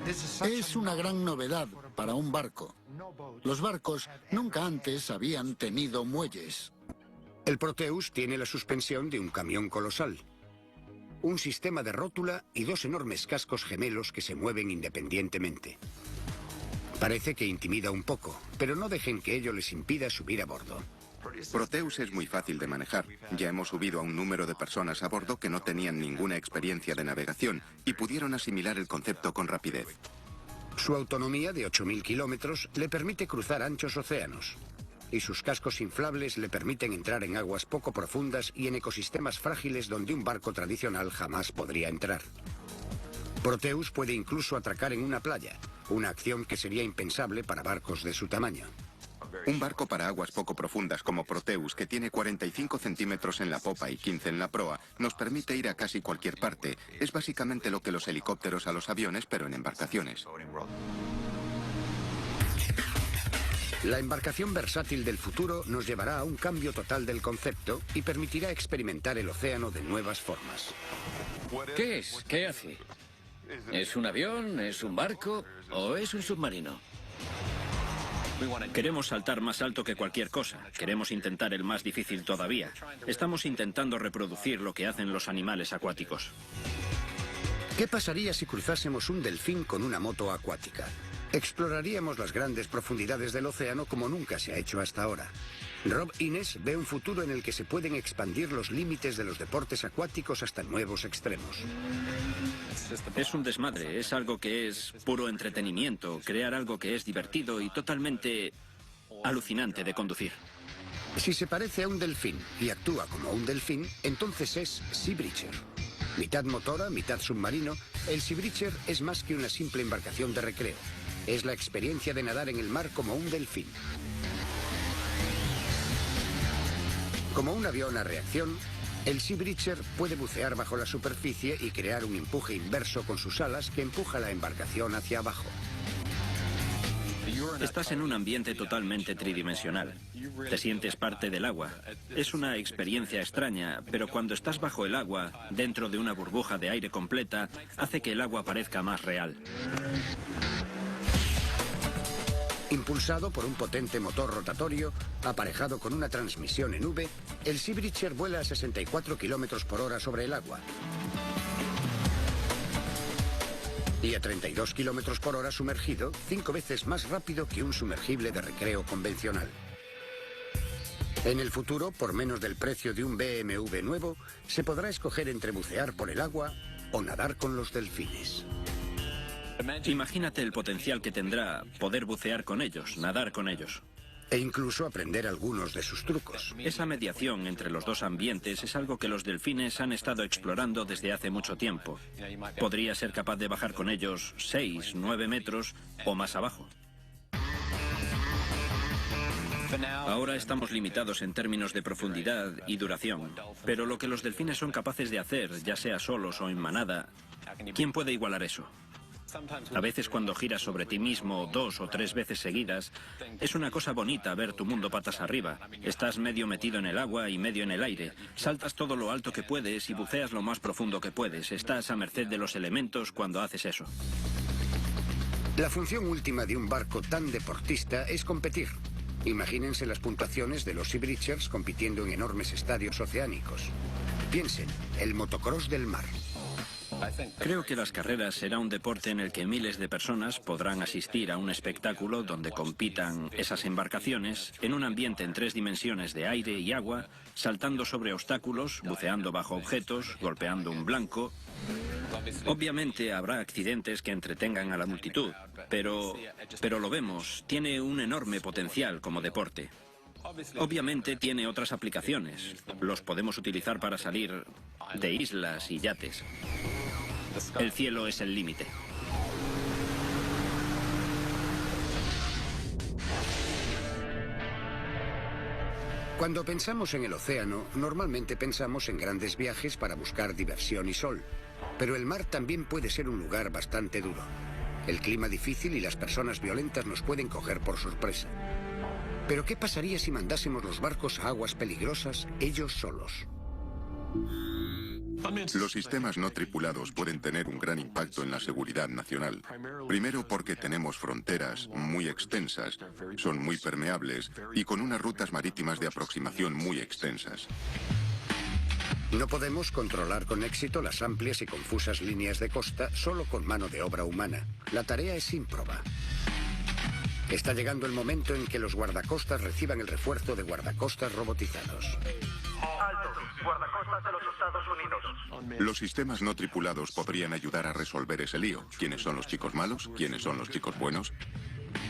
Es una gran novedad para un barco. Los barcos nunca antes habían tenido muelles.
El Proteus tiene la suspensión de un camión colosal, un sistema de rótula y dos enormes cascos gemelos que se mueven independientemente. Parece que intimida un poco, pero no dejen que ello les impida subir a bordo.
Proteus es muy fácil de manejar. Ya hemos subido a un número de personas a bordo que no tenían ninguna experiencia de navegación y pudieron asimilar el concepto con rapidez.
Su autonomía de 8.000 kilómetros le permite cruzar anchos océanos, y sus cascos inflables le permiten entrar en aguas poco profundas y en ecosistemas frágiles donde un barco tradicional jamás podría entrar. Proteus puede incluso atracar en una playa, una acción que sería impensable para barcos de su tamaño.
Un barco para aguas poco profundas como Proteus, que tiene 45 centímetros en la popa y 15 en la proa, nos permite ir a casi cualquier parte. Es básicamente lo que los helicópteros a los aviones, pero en embarcaciones.
La embarcación versátil del futuro nos llevará a un cambio total del concepto y permitirá experimentar el océano de nuevas formas.
¿Qué es? ¿Qué hace? ¿Es un avión? ¿Es un barco? ¿O es un submarino?
Queremos saltar más alto que cualquier cosa. Queremos intentar el más difícil todavía. Estamos intentando reproducir lo que hacen los animales acuáticos.
¿Qué pasaría si cruzásemos un delfín con una moto acuática? Exploraríamos las grandes profundidades del océano como nunca se ha hecho hasta ahora. Rob Innes ve un futuro en el que se pueden expandir los límites de los deportes acuáticos hasta nuevos extremos.
Es un desmadre, es algo que es puro entretenimiento, crear algo que es divertido y totalmente alucinante de conducir.
Si se parece a un delfín y actúa como un delfín, entonces es Sea Breacher. Mitad motora, mitad submarino, el Sea Breacher es más que una simple embarcación de recreo. Es la experiencia de nadar en el mar como un delfín. Como un avión a reacción, el Sea Breacher puede bucear bajo la superficie y crear un empuje inverso con sus alas que empuja la embarcación hacia abajo.
Estás en un ambiente totalmente tridimensional. Te sientes parte del agua. Es una experiencia extraña, pero cuando estás bajo el agua, dentro de una burbuja de aire completa, hace que el agua parezca más real.
Impulsado por un potente motor rotatorio, aparejado con una transmisión en V, el Sea Breacher vuela a 64 km por hora sobre el agua. Y a 32 km por hora sumergido, 5 veces más rápido que un sumergible de recreo convencional. En el futuro, por menos del precio de un BMW nuevo, se podrá escoger entre bucear por el agua o nadar con los delfines.
Imagínate el potencial que tendrá poder bucear con ellos, nadar con ellos.
E incluso aprender algunos de sus trucos.
Esa mediación entre los dos ambientes es algo que los delfines han estado explorando desde hace mucho tiempo. Podría ser capaz de bajar con ellos 6, 9 metros o más abajo. Ahora estamos limitados en términos de profundidad y duración, pero lo que los delfines son capaces de hacer, ya sea solos o en manada, ¿quién puede igualar eso? A veces cuando giras sobre ti mismo 2 o 3 veces seguidas, es una cosa bonita ver tu mundo patas arriba. Estás medio metido en el agua y medio en el aire. Saltas todo lo alto que puedes y buceas lo más profundo que puedes. Estás a merced de los elementos cuando haces eso.
La función última de un barco tan deportista es competir. Imagínense las puntuaciones de los Sea Breachers compitiendo en enormes estadios oceánicos. Piensen, el motocross del mar.
Creo que las carreras será un deporte en el que miles de personas podrán asistir a un espectáculo donde compitan esas embarcaciones en un ambiente en 3 dimensiones de aire y agua, saltando sobre obstáculos, buceando bajo objetos, golpeando un blanco. Obviamente habrá accidentes que entretengan a la multitud, pero lo vemos, tiene un enorme potencial como deporte. Obviamente tiene otras aplicaciones. Los podemos utilizar para salir de islas y yates. El cielo es el límite.
Cuando pensamos en el océano, normalmente pensamos en grandes viajes para buscar diversión y sol. Pero el mar también puede ser un lugar bastante duro. El clima difícil y las personas violentas nos pueden coger por sorpresa. Pero ¿qué pasaría si mandásemos los barcos a aguas peligrosas ellos solos?
Los sistemas no tripulados pueden tener un gran impacto en la seguridad nacional. Primero porque tenemos fronteras muy extensas, son muy permeables y con unas rutas marítimas de aproximación muy extensas.
No podemos controlar con éxito las amplias y confusas líneas de costa solo con mano de obra humana. La tarea es ímproba. Está llegando el momento en que los guardacostas reciban el refuerzo de guardacostas robotizados.
Alto, guardacostas de los Estados Unidos.
Los sistemas no tripulados podrían ayudar a resolver ese lío. ¿Quiénes son los chicos malos? ¿Quiénes son los chicos buenos?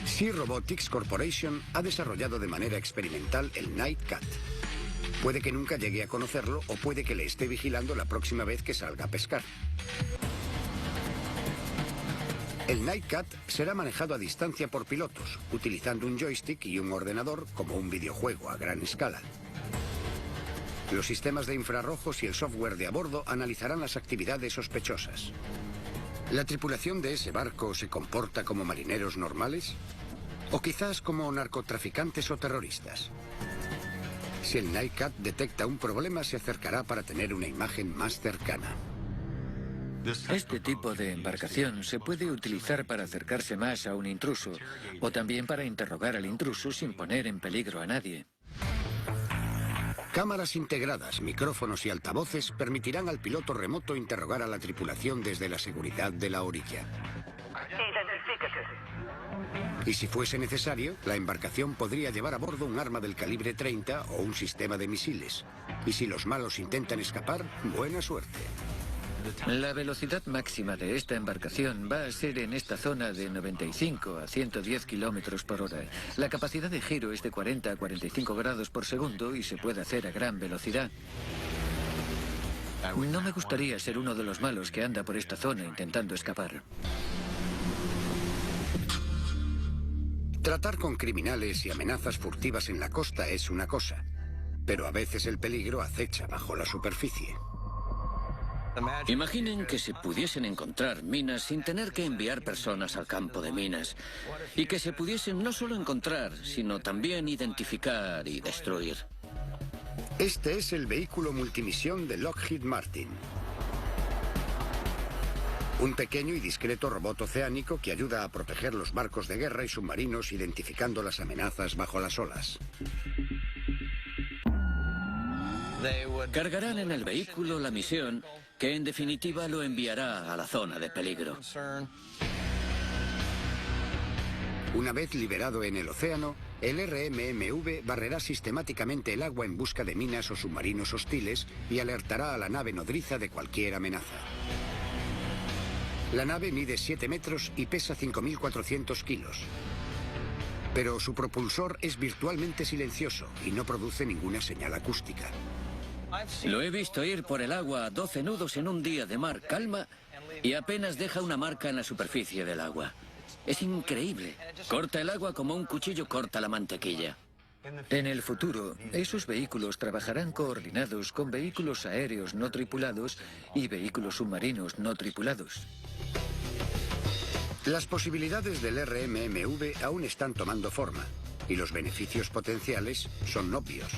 Sea Robotics Corporation ha desarrollado de manera experimental el Nightcat. Puede que nunca llegue a conocerlo o puede que le esté vigilando la próxima vez que salga a pescar. El Nightcat será manejado a distancia por pilotos, utilizando un joystick y un ordenador como un videojuego a gran escala. Los sistemas de infrarrojos y el software de a bordo analizarán las actividades sospechosas. ¿La tripulación de ese barco se comporta como marineros normales? ¿O quizás como narcotraficantes o terroristas? Si el Nightcat detecta un problema, se acercará para tener una imagen más cercana.
Este tipo de embarcación se puede utilizar para acercarse más a un intruso o también para interrogar al intruso sin poner en peligro a nadie.
Cámaras integradas, micrófonos y altavoces permitirán al piloto remoto interrogar a la tripulación desde la seguridad de la orilla.
Identifíquese.
Y si fuese necesario, la embarcación podría llevar a bordo un arma del calibre 30 o un sistema de misiles. Y si los malos intentan escapar, buena suerte.
La velocidad máxima de esta embarcación va a ser en esta zona de 95 a 110 kilómetros por hora. La capacidad de giro es de 40 a 45 grados por segundo y se puede hacer a gran velocidad. No me gustaría ser uno de los malos que anda por esta zona intentando escapar.
Tratar con criminales y amenazas furtivas en la costa es una cosa, pero a veces el peligro acecha bajo la superficie.
Imaginen que se pudiesen encontrar minas sin tener que enviar personas al campo de minas y que se pudiesen no solo encontrar, sino también identificar y destruir.
Este es el vehículo multimisión de Lockheed Martin. Un pequeño y discreto robot oceánico que ayuda a proteger los barcos de guerra y submarinos identificando las amenazas bajo las olas.
Cargarán en el vehículo la misión que en definitiva lo enviará a la zona de peligro.
Una vez liberado en el océano, el RMMV barrerá sistemáticamente el agua en busca de minas o submarinos hostiles y alertará a la nave nodriza de cualquier amenaza. La nave mide 7 metros y pesa 5.400 kilos. Pero su propulsor es virtualmente silencioso y no produce ninguna señal acústica.
Lo he visto ir por el agua a 12 nudos en un día de mar calma y apenas deja una marca en la superficie del agua. Es increíble. Corta el agua como un cuchillo corta la mantequilla.
En el futuro, esos vehículos trabajarán coordinados con vehículos aéreos no tripulados y vehículos submarinos no tripulados.
Las posibilidades del RMMV aún están tomando forma y los beneficios potenciales son obvios.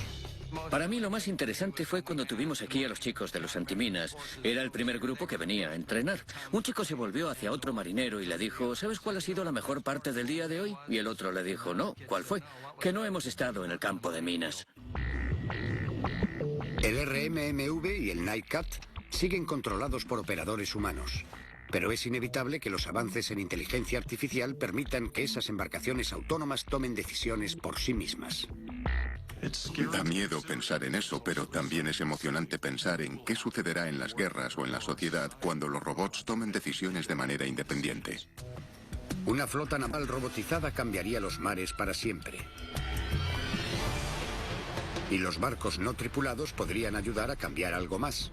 Para mí lo más interesante fue cuando tuvimos aquí a los chicos de los antiminas. Era el primer grupo que venía a entrenar. Un chico se volvió hacia otro marinero y le dijo, ¿sabes cuál ha sido la mejor parte del día de hoy? Y el otro le dijo, no, ¿cuál fue? Que no hemos estado en el campo de minas.
El RMMV y el Nightcat siguen controlados por operadores humanos. Pero es inevitable que los avances en inteligencia artificial permitan que esas embarcaciones autónomas tomen decisiones por sí mismas.
Da miedo pensar en eso, pero también es emocionante pensar en qué sucederá en las guerras o en la sociedad cuando los robots tomen decisiones de manera independiente.
Una flota naval robotizada cambiaría los mares para siempre. Y los barcos no tripulados podrían ayudar a cambiar algo más: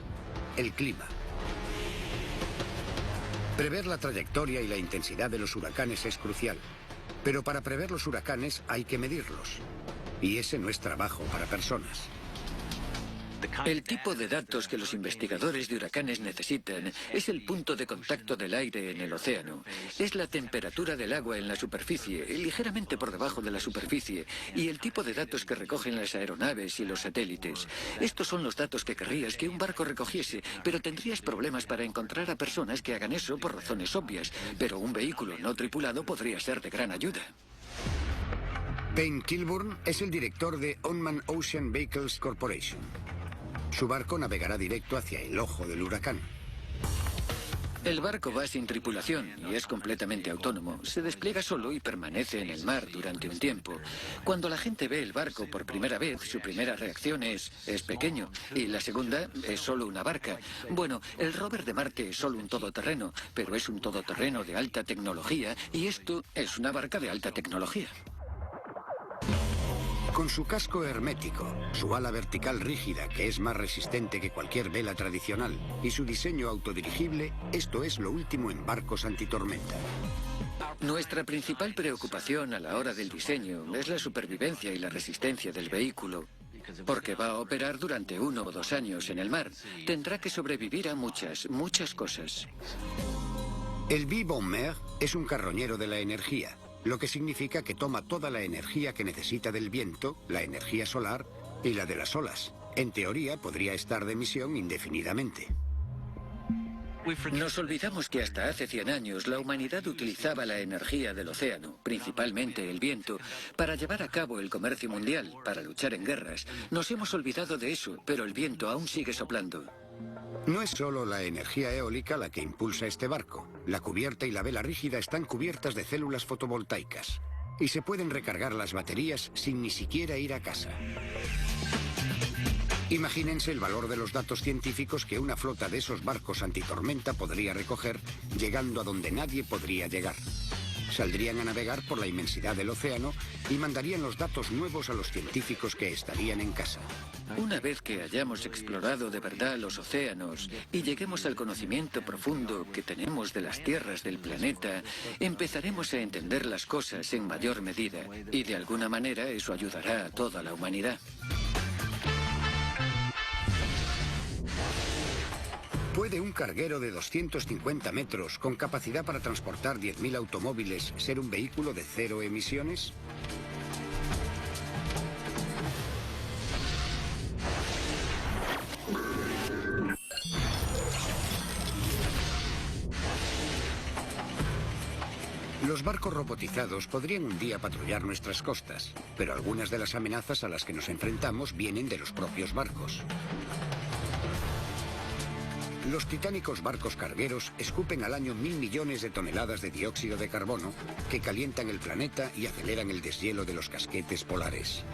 el clima. Prever la trayectoria y la intensidad de los huracanes es crucial. Pero para prever los huracanes hay que medirlos. Y ese no es trabajo para personas.
El tipo de datos que los investigadores de huracanes necesitan es el punto de contacto del aire en el océano. Es la temperatura del agua en la superficie, ligeramente por debajo de la superficie, y el tipo de datos que recogen las aeronaves y los satélites. Estos son los datos que querrías que un barco recogiese, pero tendrías problemas para encontrar a personas que hagan eso por razones obvias. Pero un vehículo no tripulado podría ser de gran ayuda.
Payne Kilburn es el director de Unmanned Ocean Vehicles Corporation. Su barco navegará directo hacia el ojo del huracán.
El barco va sin tripulación y es completamente autónomo. Se despliega solo y permanece en el mar durante un tiempo. Cuando la gente ve el barco por primera vez, su primera reacción es pequeño. Y la segunda es solo una barca. Bueno, el rover de Marte es solo un todoterreno, pero es un todoterreno de alta tecnología y esto es una barca de alta tecnología.
Con su casco hermético, su ala vertical rígida, que es más resistente que cualquier vela tradicional, y su diseño autodirigible, esto es lo último en barcos antitormenta.
Nuestra principal preocupación a la hora del diseño es la supervivencia y la resistencia del vehículo. Porque va a operar durante 1 o 2 años en el mar. Tendrá que sobrevivir a muchas cosas.
El Bee-Bomber es un carroñero de la energía, lo que significa que toma toda la energía que necesita del viento, la energía solar y la de las olas. En teoría, podría estar de misión indefinidamente.
Nos olvidamos que hasta hace 100 años la humanidad utilizaba la energía del océano, principalmente el viento, para llevar a cabo el comercio mundial, para luchar en guerras. Nos hemos olvidado de eso, pero el viento aún sigue soplando.
No es solo la energía eólica la que impulsa este barco. La cubierta y la vela rígida están cubiertas de células fotovoltaicas y se pueden recargar las baterías sin ni siquiera ir a casa. Imagínense el valor de los datos científicos que una flota de esos barcos antitormenta podría recoger, llegando a donde nadie podría llegar. Saldrían a navegar por la inmensidad del océano y mandarían los datos nuevos a los científicos que estarían en casa.
Una vez que hayamos explorado de verdad los océanos y lleguemos al conocimiento profundo que tenemos de las tierras del planeta, empezaremos a entender las cosas en mayor medida y de alguna manera eso ayudará a toda la humanidad.
¿Puede un carguero de 250 metros con capacidad para transportar 10.000 automóviles ser un vehículo de cero emisiones? Los barcos robotizados podrían un día patrullar nuestras costas, pero algunas de las amenazas a las que nos enfrentamos vienen de los propios barcos. Los titánicos barcos cargueros escupen al año 1.000 millones de toneladas de dióxido de carbono que calientan el planeta y aceleran el deshielo de los casquetes polares.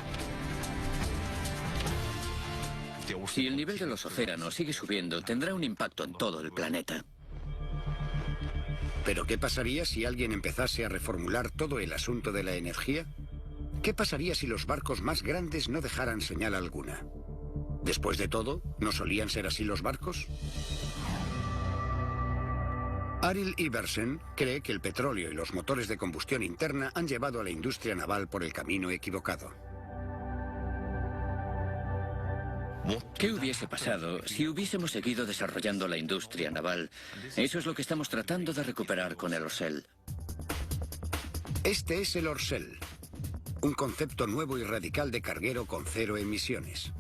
Si el nivel de los océanos sigue subiendo, tendrá un impacto en todo el planeta.
¿Pero qué pasaría si alguien empezase a reformular todo el asunto de la energía? ¿Qué pasaría si los barcos más grandes no dejaran señal alguna? Después de todo, ¿no solían ser así los barcos? Arild Iversen cree que el petróleo y los motores de combustión interna han llevado a la industria naval por el camino equivocado.
¿Qué hubiese pasado si hubiésemos seguido desarrollando la industria naval? Eso es lo que estamos tratando de recuperar con el Orcel.
Este es el Orcel, un concepto nuevo y radical de carguero con 0 emisiones.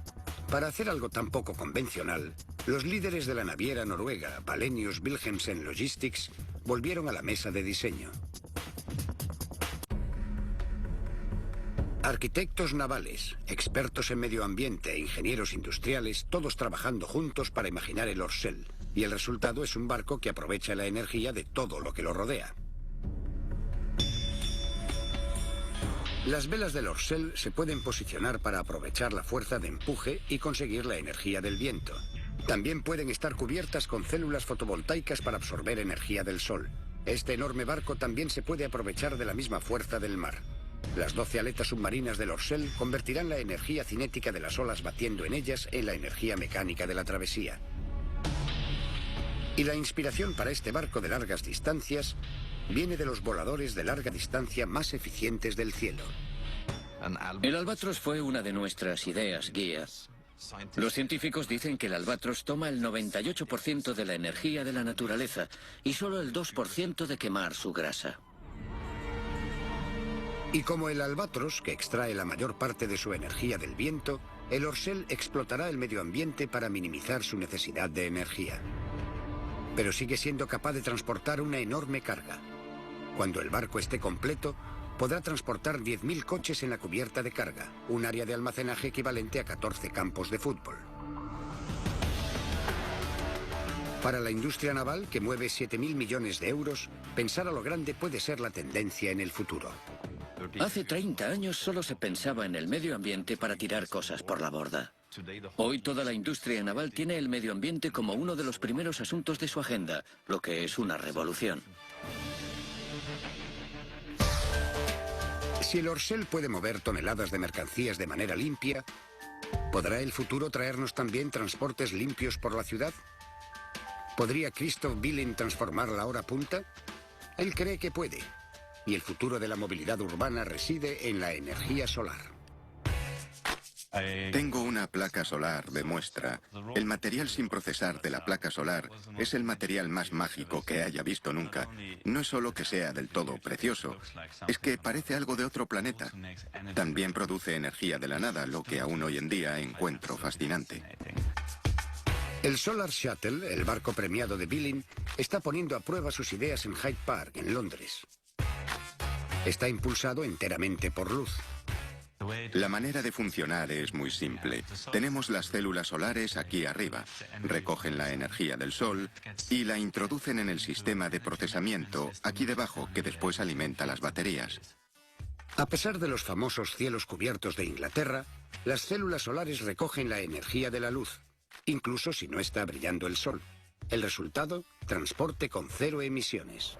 Para hacer algo tan poco convencional, los líderes de la naviera noruega Wallenius Wilhelmsen Logistics volvieron a la mesa de diseño. Arquitectos navales, expertos en medio ambiente e ingenieros industriales, todos trabajando juntos para imaginar el Orcel. Y el resultado es un barco que aprovecha la energía de todo lo que lo rodea. Las velas del Orcel se pueden posicionar para aprovechar la fuerza de empuje y conseguir la energía del viento. También pueden estar cubiertas con células fotovoltaicas para absorber energía del sol. Este enorme barco también se puede aprovechar de la misma fuerza del mar. Las 12 aletas submarinas del Orcel convertirán la energía cinética de las olas batiendo en ellas en la energía mecánica de la travesía. Y la inspiración para este barco de largas distancias viene de los voladores de larga distancia más eficientes del cielo.
El Albatros fue una de nuestras ideas guía. Los científicos dicen que el Albatros toma el 98% de la energía de la naturaleza y solo el 2% de quemar su grasa.
Y como el Albatros, que extrae la mayor parte de su energía del viento, el Orcel explotará el medio ambiente para minimizar su necesidad de energía. Pero sigue siendo capaz de transportar una enorme carga. Cuando el barco esté completo, podrá transportar 10.000 coches en la cubierta de carga, un área de almacenaje equivalente a 14 campos de fútbol. Para la industria naval, que mueve 7.000 millones de euros, pensar a lo grande puede ser la tendencia en el futuro.
Hace 30 años solo se pensaba en el medio ambiente para tirar cosas por la borda. Hoy toda la industria naval tiene el medio ambiente como uno de los primeros asuntos de su agenda, lo que es una revolución.
Si el Orcel puede mover toneladas de mercancías de manera limpia, ¿podrá el futuro traernos también transportes limpios por la ciudad? ¿Podría Christoph Billing transformar la hora punta? Él cree que puede. Y el futuro de la movilidad urbana reside en la energía solar.
Tengo una placa solar de muestra. El material sin procesar de la placa solar es el material más mágico que haya visto nunca. No es solo que sea del todo precioso, es que parece algo de otro planeta. También produce energía de la nada, lo que aún hoy en día encuentro fascinante.
El Solar Shuttle, el barco premiado de Billing, está poniendo a prueba sus ideas en Hyde Park, en Londres. Está impulsado enteramente por luz.
La manera de funcionar es muy simple. Tenemos las células solares aquí arriba. Recogen la energía del sol y la introducen en el sistema de procesamiento aquí debajo, que después alimenta las baterías.
A pesar de los famosos cielos cubiertos de Inglaterra, las células solares recogen la energía de la luz, incluso si no está brillando el sol. El resultado, transporte con 0 emisiones.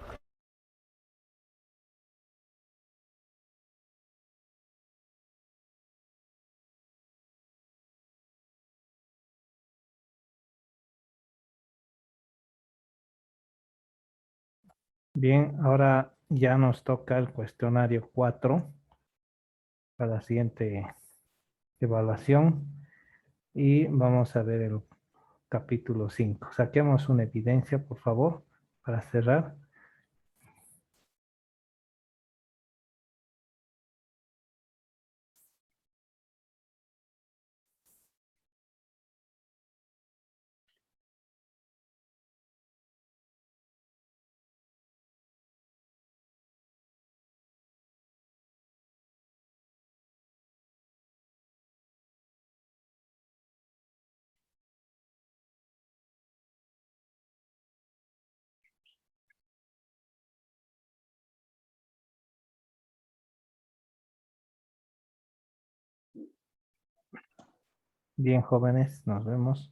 Bien, ahora ya nos toca el cuestionario 4 para la siguiente evaluación y vamos a ver el capítulo 5. Saquemos una evidencia, por favor, para cerrar. Bien, jóvenes, nos vemos.